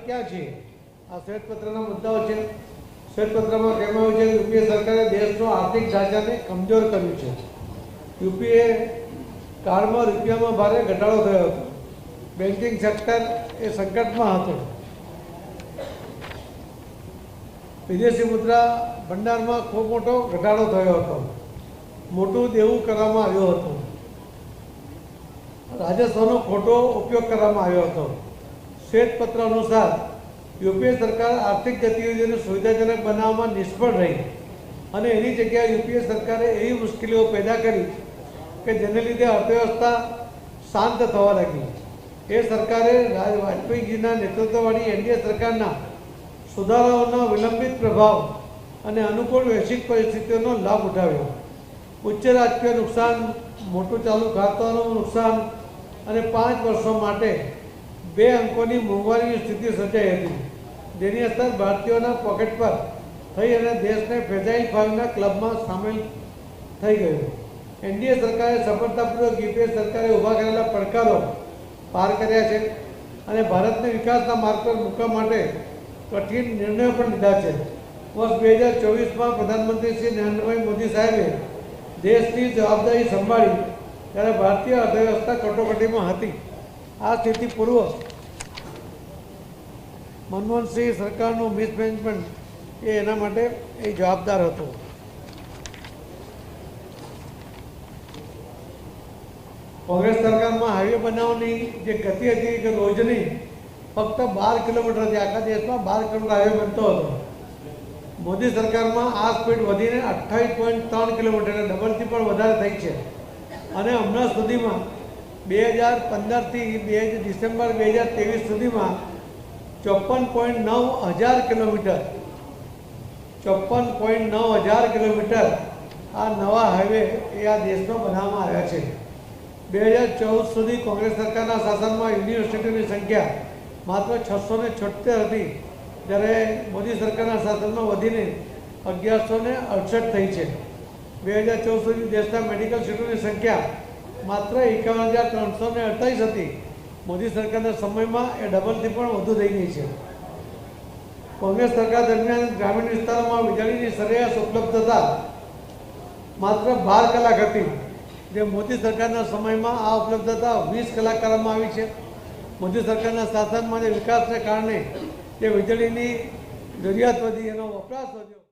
ક્યાં છીએ? આ શ્વેતપત્રના મુદ્દાઓ છે। શ્વેતપત્રમાં કહેવામાં આવ્યું છે કે યુપીએ સરકારે દેશનો આર્થિક ઢાંચાને કમજોર કર્યું છે। યુપીએ કાળમાં રૂપિયામાં ભારે ઘટાડો થયો હતો। બેન્કિંગ સેક્ટર એ સંકટમાં હતું। વિદેશી મુદ્રા ભંડારમાં ખૂબ મોટો ઘટાડો થયો હતો। મોટું દેવું કરવામાં આવ્યું હતું। રાજસ્વનો ખોટો ઉપયોગ કરવામાં આવ્યો હતો। શ્વેતપત્ર અનુસાર યુપીએ સરકાર આર્થિક ગતિવિધિઓને સુવિધાજનક બનાવવામાં નિષ્ફળ રહી અને એની જગ્યાએ યુપીએ સરકારે એવી મુશ્કેલીઓ પેદા કરી કે જેને લીધે અર્થવ્યવસ્થા શાંત થવા લાગી। એ સરકારે વાજપેયીજીના નેતૃત્વવાળી એનડીએ સરકારના સુધારાઓનો વિલંબિત પ્રભાવ અને અનુકૂળ વૈશ્વિક પરિસ્થિતિઓનો લાભ ઉઠાવ્યો। ઉચ્ચ રાજકીય નુકસાન, મોટું ચાલુ ખાતાનું નુકસાન અને 5 વર્ષો માટે 2 અંકોની મોંઘવારીની સ્થિતિ સર્જાઈ હતી, જેની અસર ભારતીયોના પોકેટ પર થઈ અને દેશને ફ્રેજાઇલ ફાઇવના ક્લબમાં સામેલ થઈ ગયો। એનડીએ સરકારે સફળતાપૂર્વક યુપીએ સરકારે ઊભા કરેલા પડકારો પાર કર્યા છે અને ભારતને વિકાસના માર્ગ પર મૂકવા માટે કઠિન નિર્ણયો પણ લીધા છે। વર્ષ 2024માં પ્રધાનમંત્રી શ્રી નરેન્દ્રભાઈ મોદી સાહેબે દેશની જવાબદારી સંભાળી ત્યારે ભારતીય અર્થવ્યવસ્થા કટોકટીમાં હતી। આ સ્થિતિ પૂર્વ મનમોહનસિંહ સરકારનું મિસમેનેજમેન્ટ એ એના માટે એ જવાબદાર હતો। કોંગ્રેસ સરકારમાં હાઈવે બનાવવાની જે ગતિ હતી કે રોજની ફક્ત 12 કિલોમીટરથી આખા દેશમાં 12 કિલોમીટર હાઈવે બનતો હતો। મોદી સરકારમાં આ સ્પીડ વધીને 28.3 કિલોમીટર ડબલથી પણ વધારે થઈ છે અને હમણાં સુધીમાં 2015થી ડિસેમ્બર 2023 સુધીમાં 54.9 હજાર કિલોમીટર 54.9 હજાર કિલોમીટર આ નવા હાઈવે એ આ દેશમાં બનાવવામાં આવ્યા છે। 2014 સુધી કોંગ્રેસ સરકારના શાસનમાં યુનિવર્સિટીઓની સંખ્યા માત્ર 676 હતી, જ્યારે મોદી સરકારના શાસનમાં વધીને 1168 થઈ છે। 2014 સુધી દેશના મેડિકલ સીટોની સંખ્યા માત્ર 51,348 હતી, મોદી સરકારના સમયમાં એ ડબલથી પણ વધુ થઈ ગઈ છે। કોંગ્રેસ સરકાર દરમિયાન ગ્રામીણ વિસ્તારોમાં વીજળીની સરેરાશ ઉપલબ્ધતા માત્ર 12 કલાક હતી, જે મોદી સરકારના સમયમાં આ ઉપલબ્ધતા 20 કલાક કરવામાં આવી છે। મોદી સરકારના શાસનમાં જે વિકાસને કારણે જે વીજળીની જરૂરિયાત વધી, એનો વપરાશ વધ્યો।